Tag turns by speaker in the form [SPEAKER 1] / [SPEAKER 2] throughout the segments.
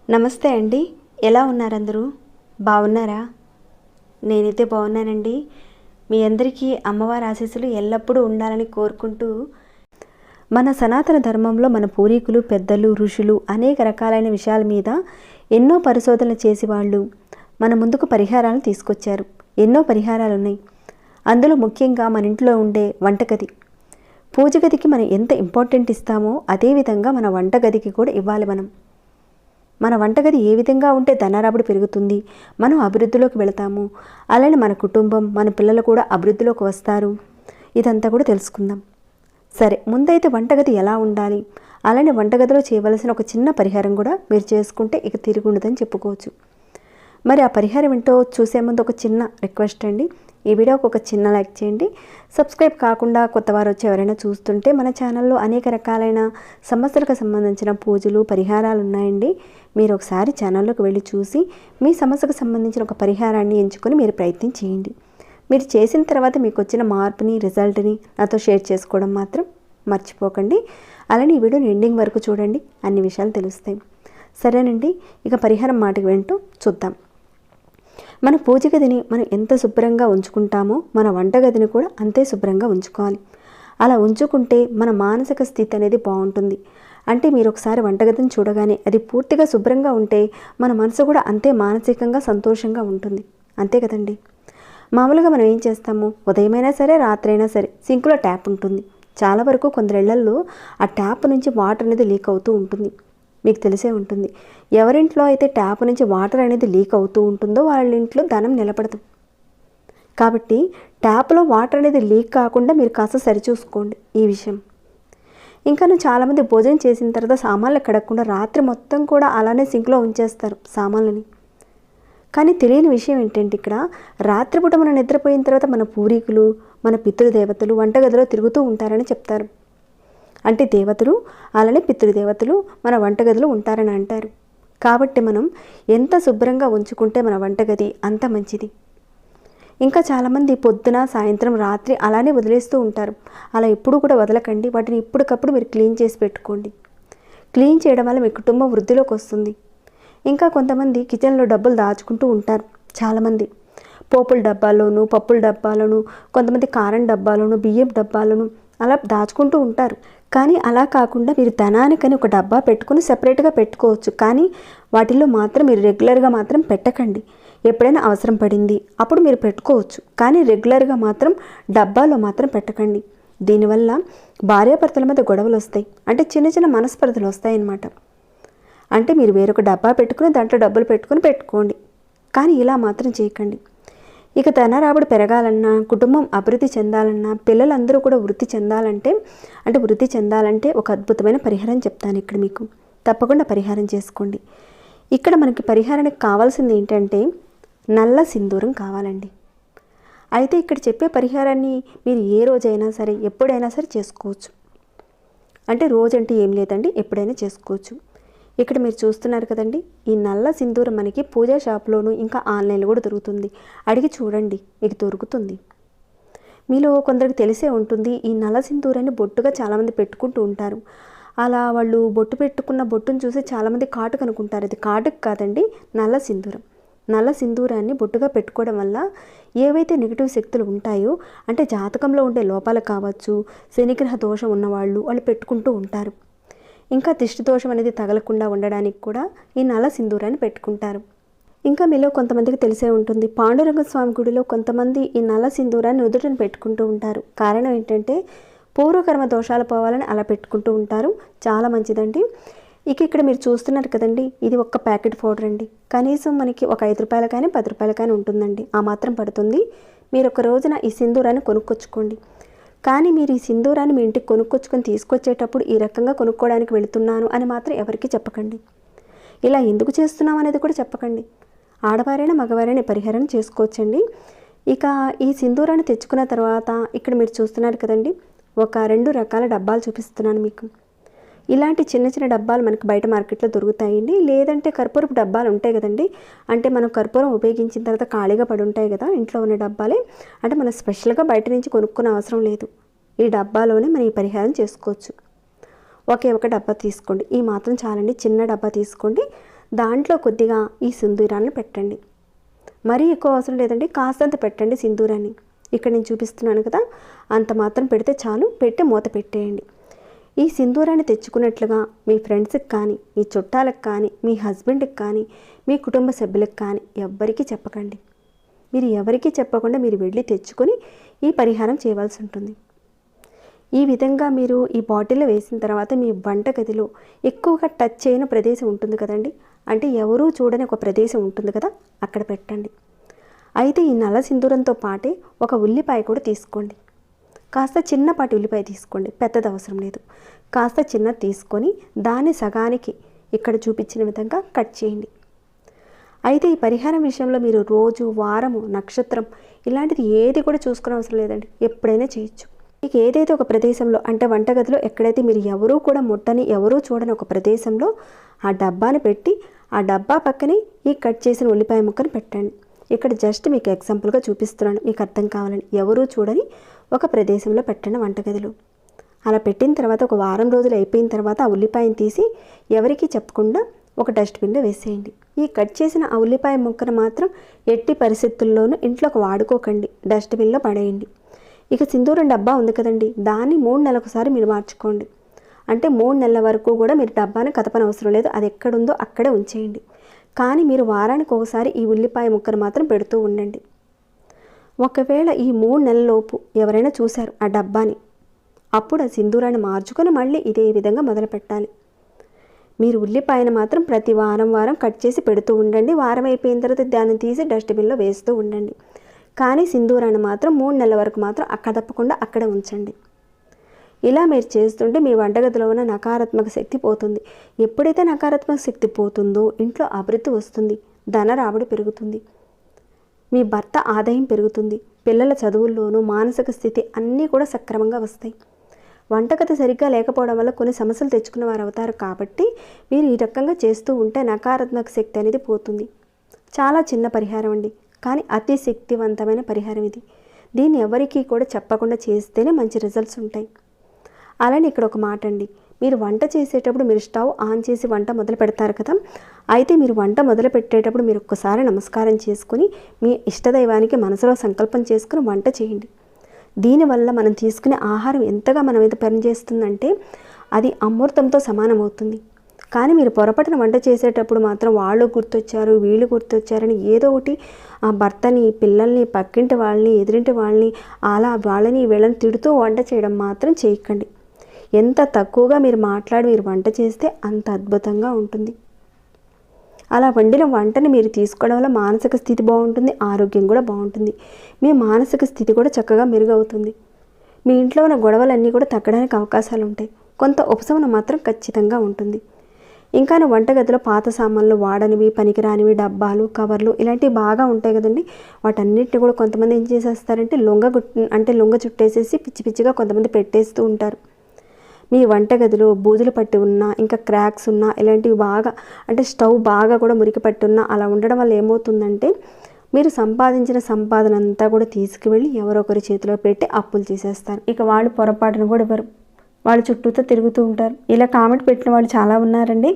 [SPEAKER 1] నమస్తే అండి, ఎలా ఉన్నారు అందరూ? బాగున్నారా? నేనైతే బాగున్నానండి. మీ అందరికీ అమ్మవారి ఆశీస్సులు ఎల్లప్పుడూ ఉండాలని కోరుకుంటూ, మన సనాతన ధర్మంలో మన పూర్వీకులు, పెద్దలు, ఋషులు అనేక రకాలైన విషయాల మీద ఎన్నో పరిశోధనలు చేసి వాళ్ళు మన ముందుకు పరిహారాలను తీసుకొచ్చారు. ఎన్నో పరిహారాలు ఉన్నాయి. అందులో ముఖ్యంగా మన ఇంట్లో ఉండే వంటగది, పూజ గదికి మనం ఎంత ఇంపార్టెంట్ ఇస్తామో అదేవిధంగా మన వంటగదికి కూడా ఇవ్వాలి. మన వంటగది ఏ విధంగా ఉంటే ధనరాబడి పెరుగుతుంది, మనం అభివృద్ధిలోకి వెళతాము, అలానే మన కుటుంబం, మన పిల్లలు కూడా అభివృద్ధిలోకి వస్తారు. ఇదంతా కూడా తెలుసుకుందాం. సరే, ముందైతే వంటగది ఎలా ఉండాలి, అలానే వంటగదిలో చేయవలసిన ఒక చిన్న పరిహారం కూడా మీరు చేసుకుంటే ఇక తిరుగుండదని చెప్పుకోవచ్చు. మరి ఆ పరిహారం ఏంటో చూసే ముందు ఒక చిన్న రిక్వెస్ట్ అండి. ఈ వీడియోకి ఒక చిన్న లైక్ చేయండి. సబ్స్క్రైబ్ కాకుండా కొత్తవారు వచ్చి ఎవరైనా చూస్తుంటే మన ఛానల్లో అనేక రకాలైన సమస్యలకు సంబంధించిన పూజలు, పరిహారాలు ఉన్నాయండి. మీరు ఒకసారి ఛానల్లోకి వెళ్ళి చూసి మీ సమస్యకు సంబంధించిన ఒక పరిహారాన్ని ఎంచుకొని మీరు ప్రయత్నం చేయండి. మీరు చేసిన తర్వాత మీకు వచ్చిన మార్పుని, రిజల్ట్ని నాతో షేర్ చేసుకోవడం మాత్రం మర్చిపోకండి. అలానే ఈ వీడియోని ఎండింగ్ వరకు చూడండి, అన్ని విషయాలు తెలుస్తాయి. సరేనండి, ఇక పరిహారం మాటకు వింటూ చూద్దాం. మన పూజ గదిని మనం ఎంత శుభ్రంగా ఉంచుకుంటామో మన వంటగదిని కూడా అంతే శుభ్రంగా ఉంచుకోవాలి. అలా ఉంచుకుంటే మన మానసిక స్థితి అనేది బాగుంటుంది. అంటే మీరు ఒకసారి వంటగదిని చూడగానే అది పూర్తిగా శుభ్రంగా ఉంటే మన మనసు కూడా అంతే మానసికంగా సంతోషంగా ఉంటుంది. అంతే కదండి. మామూలుగా మనం ఏం చేస్తాము, ఉదయమైనా సరే రాత్రి అయినా సరే సింకులో ట్యాప్ ఉంటుంది. చాలా వరకు కొందరిళ్లల్లో ఆ ట్యాప్ నుంచి వాటర్ అనేది లీక్ అవుతూ ఉంటుంది. మీకు తెలిసే ఉంటుంది. ఎవరింట్లో అయితే ట్యాప్ నుంచి వాటర్ అనేది లీక్ అవుతూ ఉంటుందో వాళ్ళ ఇంట్లో ధనం నిలబడదు. కాబట్టి ట్యాప్లో వాటర్ అనేది లీక్ కాకుండా మీరు కాస్త సరిచూసుకోండి ఈ విషయం. ఇంకా చాలామంది భోజనం చేసిన తర్వాత సామాన్లు కడగకుండా రాత్రి మొత్తం కూడా అలానే సింక్లో ఉంచేస్తారు సామాన్లని. కానీ తెలియని విషయం ఏంటంటే, ఇక్కడ రాత్రిపూట మనం నిద్రపోయిన తర్వాత మన పూర్వీకులు, మన పితృదేవతలు వంటగదిలో తిరుగుతూ ఉంటారని చెప్తారు. అంటే దేవతలు అలానే పితృదేవతలు మన వంటగదిలో ఉంటారని అంటారు. కాబట్టి మనం ఎంత శుభ్రంగా ఉంచుకుంటే మన వంటగది అంత మంచిది. ఇంకా చాలామంది పొద్దున, సాయంత్రం, రాత్రి అలానే వదిలేస్తూ ఉంటారు. అలా ఎప్పుడు కూడా వదలకండి. వాటిని ఇప్పటికప్పుడు మీరు క్లీన్ చేసి పెట్టుకోండి. క్లీన్ చేయడం వల్ల మీ కుటుంబం వృద్ధిలోకి వస్తుంది. ఇంకా కొంతమంది కిచెన్లో డబ్బులు దాచుకుంటూ ఉంటారు. చాలామంది పోపుల డబ్బాల్లోనూ, పప్పుల డబ్బాలను, కొంతమంది కారం డబ్బాలను, బియ్యం డబ్బాలను అలా దాచుకుంటూ ఉంటారు. కానీ అలా కాకుండా మీరు ధనానికని ఒక డబ్బా పెట్టుకుని సెపరేట్గా పెట్టుకోవచ్చు. కానీ వాటిల్లో మాత్రం మీరు రెగ్యులర్గా మాత్రం పెట్టకండి. ఎప్పుడైనా అవసరం పడింది అప్పుడు మీరు పెట్టుకోవచ్చు, కానీ రెగ్యులర్గా మాత్రం డబ్బాలో మాత్రం పెట్టకండి. దీనివల్ల భార్యాభర్తల మధ్య గొడవలు వస్తాయి. అంటే చిన్న చిన్న మనస్పర్ధలు వస్తాయన్నమాట. అంటే మీరు వేరొక డబ్బా పెట్టుకుని దాంట్లో డబ్బులు పెట్టుకోండి, కానీ ఇలా మాత్రం చేయకండి. ఇక ధన రాబడి పెరగాలన్నా, కుటుంబం అభివృద్ధి చెందాలన్నా, పిల్లలందరూ కూడా వృద్ధి చెందాలంటే ఒక అద్భుతమైన పరిహారం చెప్తాను ఇక్కడ మీకు. తప్పకుండా పరిహారం చేసుకోండి. ఇక్కడ మనకి పరిహారానికి కావాల్సింది ఏంటంటే నల్ల సింధూరం కావాలండి. అయితే ఇక్కడ చెప్పే పరిహారాన్ని మీరు ఏ రోజైనా సరే, ఎప్పుడైనా సరే చేసుకోవచ్చు. అంటే రోజంటే ఏం లేదండి, ఎప్పుడైనా చేసుకోవచ్చు. ఇక్కడ మీరు చూస్తున్నారు కదండి, ఈ నల్ల సింధూరం మనకి పూజా షాప్లోనూ ఇంకా ఆన్లైన్లో కూడా దొరుకుతుంది. అడిగి చూడండి, మీకు దొరుకుతుంది. మీలో కొందరికి తెలిసే ఉంటుంది, ఈ నల్ల సింధూరాన్ని బొట్టుగా చాలామంది పెట్టుకుంటూ ఉంటారు. అలా వాళ్ళు బొట్టు పెట్టుకున్న బొట్టును చూసి చాలామంది కాటుకు అనుకుంటారు. అది కాటుకు కాదండి, నల్ల సింధూరం. నల్ల సింధూరాన్ని బొట్టుగా పెట్టుకోవడం వల్ల ఏవైతే నెగిటివ్ శక్తులు ఉంటాయో, అంటే జాతకంలో ఉండే లోపాలు కావచ్చు, శనిగ్రహ దోషం ఉన్నవాళ్ళు వాళ్ళు పెట్టుకుంటూ ఉంటారు. ఇంకా దిష్టి దోషం అనేది తగలకుండా ఉండడానికి కూడా ఈ నల్ల సింధూరాన్ని పెట్టుకుంటారు. ఇంకా మీలో కొంతమందికి తెలిసే ఉంటుంది, పాండురంగ స్వామి గుడిలో కొంతమంది ఈ నల్ల సింధూరాన్ని నుదుటను పెట్టుకుంటూ ఉంటారు. కారణం ఏంటంటే పూర్వకర్మ దోషాలు పోవాలని అలా పెట్టుకుంటూ ఉంటారు. చాలా మంచిదండి. ఇక ఇక్కడ మీరు చూస్తున్నారు కదండి, ఇది ఒక్క ప్యాకెట్ పౌడర్ అండి. కనీసం మనకి ఒక 5 రూపాయలు కానీ 10 రూపాయలు కానీ ఉంటుందండి. ఆ మాత్రం పడుతుంది. మీరు ఒక రోజున ఈ సింధూరాన్ని కొనుక్కొచ్చుకోండి. కానీ మీరు ఈ సింధూరాన్ని మీ ఇంటికి కొనుక్కొచ్చుకొని తీసుకొచ్చేటప్పుడు ఈ రకంగా కొనుక్కోవడానికి వెళుతున్నాను అని మాత్రం ఎవరికి చెప్పకండి. ఇలా ఎందుకు చేస్తున్నాం అనేది కూడా చెప్పకండి. ఆడవారైనా మగవారైనా పరిహారం చేసుకోవచ్చండి. ఇక ఈ సింధూరాన్ని తెచ్చుకున్న తర్వాత ఇక్కడ మీరు చూస్తున్నారు కదండి, ఒక 2 రకాల డబ్బాలు చూపిస్తున్నాను మీకు. ఇలాంటి చిన్న చిన్న డబ్బాలు మనకు బయట మార్కెట్లో దొరుకుతాయండి. లేదంటే కర్పూరపు డబ్బాలు ఉంటాయి కదండి, అంటే మనం కర్పూరం ఉపయోగించిన తర్వాత ఖాళీగా పడి ఉంటాయి కదా ఇంట్లో ఉన్న డబ్బాలే, అంటే మనం స్పెషల్గా బయట నుంచి కొనుక్కునే అవసరం లేదు. ఈ డబ్బాలోనే మనం ఈ పరిహారం చేసుకోవచ్చు. ఒకే ఒక డబ్బా తీసుకోండి, ఈ మాత్రం చాలండి. చిన్న డబ్బా తీసుకోండి, దాంట్లో కొద్దిగా ఈ సింధూరాన్ని పెట్టండి. మరీ ఎక్కువ అవసరం లేదండి, కాస్తంత పెట్టండి సింధూరాన్ని. ఇక్కడ నేను చూపిస్తున్నాను కదా, అంత మాత్రం పెడితే చాలు. పెట్టి మూత పెట్టేయండి. ఈ సింధూరాన్ని తెచ్చుకున్నట్లుగా మీ ఫ్రెండ్స్కి కానీ, మీ చుట్టాలకు కానీ, మీ హస్బెండ్కి కానీ, మీ కుటుంబ సభ్యులకు కానీ ఎవ్వరికీ చెప్పకండి. మీరు ఎవరికీ చెప్పకుండా మీరు వెళ్ళి తెచ్చుకొని ఈ పరిహారం చేయవలసి ఉంటుంది. ఈ విధంగా మీరు ఈ బాటిల్లో వేసిన తర్వాత మీ వంటగదిలో ఎక్కువగా టచ్ చేయని ప్రదేశం ఉంటుంది కదండి, అంటే ఎవరూ చూడని ఒక ప్రదేశం ఉంటుంది కదా, అక్కడ పెట్టండి. అయితే ఈ నల్ల సింధూరంతో పాటే ఒక ఉల్లిపాయ కూడా తీసుకోండి. కాస్త చిన్నపాటి ఉల్లిపాయ తీసుకోండి, పెద్దది అవసరం లేదు. కాస్త చిన్నది తీసుకొని దాన్ని సగానికి ఇక్కడ చూపించిన విధంగా కట్ చేయండి. అయితే ఈ పరిహారం విషయంలో మీరు రోజు, వారము, నక్షత్రం ఇలాంటిది ఏది కూడా చూసుకునే అవసరం లేదండి, ఎప్పుడైనా చేయొచ్చు. మీకు ఏదైతే ఒక ప్రదేశంలో, అంటే వంటగదిలో ఎక్కడైతే మీరు ఎవరూ కూడా ముట్టని, ఎవరూ చూడని ఒక ప్రదేశంలో ఆ డబ్బాని పెట్టి ఆ డబ్బా పక్కనే ఈ కట్ చేసిన ఉల్లిపాయ ముక్కను పెట్టండి. ఇక్కడ జస్ట్ మీకు ఎగ్జాంపుల్గా చూపిస్తున్నాను, మీకు అర్థం కావాలని. ఎవరూ చూడని ఒక ప్రదేశంలో పెట్టండి వంటగదిలో. అలా పెట్టిన తర్వాత ఒక వారం రోజులు అయిపోయిన తర్వాత ఆ ఉల్లిపాయను తీసి ఎవరికీ చెప్పకుండా ఒక డస్ట్బిన్లో వేసేయండి. ఈ కట్ చేసిన ఆ ఉల్లిపాయ ముక్కను మాత్రం ఎట్టి పరిస్థితుల్లోనూ ఇంట్లోకి వాడుకోకండి, డస్ట్బిన్లో పడేయండి. ఇక సింధూరం డబ్బా ఉంది కదండి, దాన్ని 3 నెలలకొకసారి మీరు మార్చుకోండి. అంటే 3 నెలల వరకు కూడా మీరు డబ్బాని కదపని అవసరం లేదు, అది ఎక్కడుందో అక్కడే ఉంచేయండి. కానీ మీరు వారానికి ఒకసారి ఈ ఉల్లిపాయ ముక్కను మాత్రం పెడుతూ ఉండండి. ఒకవేళ ఈ 3 నెలలలోపు ఎవరైనా చూశారు ఆ డబ్బాని, అప్పుడు ఆ సింధూరాన్ని మార్చుకొని మళ్ళీ ఇదే విధంగా మొదలు పెట్టాలి. మీరు ఉల్లిపాయను మాత్రం ప్రతి వారం కట్ చేసి పెడుతూ ఉండండి. వారం అయిపోయిన తర్వాత దాన్ని తీసి డస్ట్బిన్లో వేస్తూ ఉండండి. కానీ సింధూరాన్ని మాత్రం 3 నెలల వరకు మాత్రం కదపకుండా అక్కడే ఉంచండి. ఇలా మీరు చేస్తుంటే మీ వంటగదిలో ఉన్న నకారాత్మక శక్తి పోతుంది. ఎప్పుడైతే నకారాత్మక శక్తి పోతుందో ఇంట్లో అభివృద్ధి వస్తుంది, ధన రాబడి పెరుగుతుంది, మీ భర్త ఆదాయం పెరుగుతుంది, పిల్లల చదువుల్లోనూ మానసిక స్థితి అన్నీ కూడా సక్రమంగా వస్తాయి. వంటగది సరిగ్గా లేకపోవడం వల్ల కొన్ని సమస్యలు తెచ్చుకున్న వారు అవుతారు. కాబట్టి మీరు ఈ రకంగా చేస్తూ ఉంటే నకారాత్మక శక్తి అనేది పోతుంది. చాలా చిన్న పరిహారం అండి, కానీ అతి శక్తివంతమైన పరిహారం ఇది. దీన్ని ఎవరికీ కూడా చెప్పకుండా చేస్తేనే మంచి రిజల్ట్స్ ఉంటాయి. అలానే ఇక్కడ ఒక మాట అండి, మీరు వంట చేసేటప్పుడు మీరు స్టవ్ ఆన్ చేసి వంట మొదలు పెడతారు కదా, అయితే మీరు వంట మొదలు పెట్టేటప్పుడు మీరు ఒక్కసారి నమస్కారం చేసుకుని మీ ఇష్టదైవానికి మనసులో సంకల్పం చేసుకుని వంట చేయండి. దీనివల్ల మనం తీసుకునే ఆహారం ఎంతగా మన మీద పనిచేస్తుందంటే అది అమృతంతో సమానమవుతుంది. కానీ మీరు పొరపాటున వంట చేసేటప్పుడు మాత్రం వాళ్ళు గుర్తొచ్చారు, వీళ్ళు గుర్తొచ్చారని ఏదో ఒకటి ఆ భర్తని, పిల్లల్ని, పక్కింటి వాళ్ళని, ఎదురింటి వాళ్ళని, అలా వాళ్ళని వీళ్ళని తిడుతూ వంట చేయడం మాత్రం చేయకండి. ఎంత తక్కువగా మీరు మాట్లాడి మీరు వంట చేస్తే అంత అద్భుతంగా ఉంటుంది. అలా వండిన వంటని మీరు తీసుకోవడం వల్ల మానసిక స్థితి బాగుంటుంది, ఆరోగ్యం కూడా బాగుంటుంది, మీ మానసిక స్థితి కూడా చక్కగా మెరుగవుతుంది. మీ ఇంట్లో ఉన్న గొడవలన్నీ కూడా తగ్గడానికి అవకాశాలు ఉంటాయి. కొంత ఉపశమనం మాత్రం ఖచ్చితంగా ఉంటుంది. ఇంకా వంటగదిలో పాత సామాన్లు, వాడనివి, పనికిరానివి, డబ్బాలు, కవర్లు ఇలాంటివి బాగా ఉంటాయి కదండి, వాటన్నిటిని కూడా కొంతమంది ఏం చేసేస్తారంటే లొంగ చుట్టేసేసి పిచ్చి పిచ్చిగా కొంతమంది పెట్టేస్తూ ఉంటారు. మీ వంటగదిలో బూజులు పట్టి ఉన్నా, ఇంకా క్రాక్స్ ఉన్నా, ఇలాంటివి బాగా అంటే స్టవ్ బాగా కూడా మురికి పట్టి ఉన్నా, అలా ఉండడం వల్ల ఏమవుతుందంటే మీరు సంపాదించిన సంపాదన అంతా కూడా తీసుకువెళ్ళి ఎవరొకరి చేతిలో పెట్టి అప్పులు చేసేస్తారు. ఇక వాళ్ళు పొరపాటును కూడా ఇవ్వరు, వాళ్ళ చుట్టూతో తిరుగుతూ ఉంటారు. ఇలా కామెంట్ పెట్టిన వాళ్ళు చాలా ఉన్నారండి.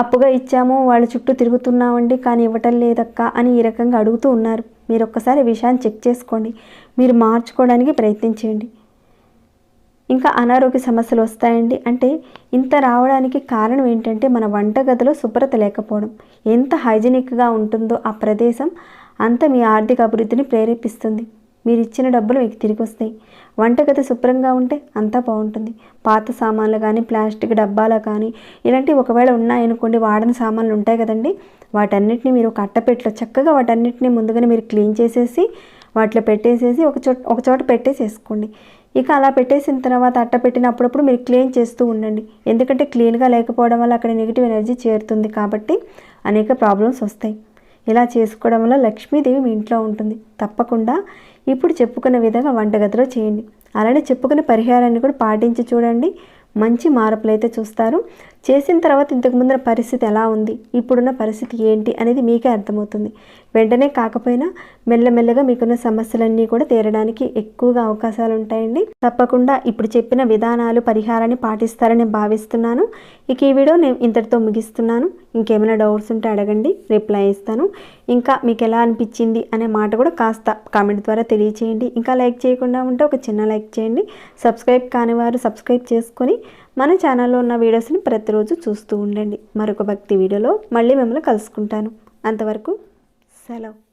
[SPEAKER 1] అప్పుగా ఇచ్చాము, వాళ్ళ చుట్టూ తిరుగుతున్నామండి, కానీ ఇవ్వటం లేదక్క అని ఈ రకంగా అడుగుతూ ఉన్నారు. మీరు ఒక్కసారి విషయాన్ని చెక్ చేసుకోండి, మీరు మార్చుకోవడానికి ప్రయత్నించండి. ఇంకా అనారోగ్య సమస్యలు వస్తాయండి. అంటే ఇంత రావడానికి కారణం ఏంటంటే మన వంటగదిలో శుభ్రత లేకపోవడం. ఎంత హైజీనిక్గా ఉంటుందో ఆ ప్రదేశం అంత మీ ఆర్థిక అభివృద్ధిని ప్రేరేపిస్తుంది. మీరు ఇచ్చిన డబ్బులు మీకు తిరిగి వస్తాయి. వంటగది శుభ్రంగా ఉంటే అంతా బాగుంటుంది. పాత సామాన్లు కానీ, ప్లాస్టిక్ డబ్బాలు కానీ ఇలాంటివి ఒకవేళ ఉన్నాయనుకోండి, వాడని సామాన్లు ఉంటాయి కదండి, వాటన్నిటిని మీరు కట్టపెట్టలో చక్కగా వాటన్నిటిని ముందుగానే మీరు క్లీన్ చేసేసి వాటిలో పెట్టేసేసి ఒక చోట పెట్టేసేసుకోండి. ఇక అలా పెట్టేసిన తర్వాత అట్ట పెట్టినప్పుడప్పుడు మీరు క్లీన్ చేస్తూ ఉండండి. ఎందుకంటే క్లీన్గా లేకపోవడం వల్ల అక్కడ నెగిటివ్ ఎనర్జీ చేరుతుంది, కాబట్టి అనేక ప్రాబ్లమ్స్ వస్తాయి. ఇలా చేసుకోవడం వల్ల లక్ష్మీదేవి మీ ఇంట్లో ఉంటుంది. తప్పకుండా ఇప్పుడు చెప్పుకున్న విధంగా వంటగదిలో చేయండి. అలానే చెప్పుకునే పరిహారాన్ని కూడా పాటించి చూడండి. మంచి మార్పులు అయితే చూస్తారు. చేసిన తర్వాత ఇంతకు ముందర పరిస్థితి ఎలా ఉంది, ఇప్పుడున్న పరిస్థితి ఏంటి అనేది మీకే అర్థమవుతుంది. వెంటనే కాకపోయినా మెల్లమెల్లగా మీకున్న సమస్యలన్నీ కూడా తీరడానికి ఎక్కువగా అవకాశాలు ఉంటాయండి. తప్పకుండా ఇప్పుడు చెప్పిన విధానాలు పరిహారాన్ని పాటిస్తారని భావిస్తున్నాను. ఇక ఈ వీడియో నేను ఇంతటితో ముగిస్తున్నాను. ఇంకేమైనా డౌట్స్ ఉంటే అడగండి, రిప్లై ఇస్తాను. ఇంకా మీకు ఎలా అనిపించింది అనే మాట కూడా కాస్త కామెంట్ ద్వారా తెలియచేయండి. ఇంకా లైక్ చేయకుండా ఉంటే ఒక చిన్న లైక్ చేయండి. సబ్స్క్రైబ్ కాని వారు సబ్స్క్రైబ్ చేసుకొని మన ఛానల్లో ఉన్న వీడియోస్ని ప్రతిరోజు చూస్తూ ఉండండి. మరొక భక్తి వీడియోలో మళ్ళీ మిమ్మల్ని కలుసుకుంటాను. అంతవరకు సెలవు.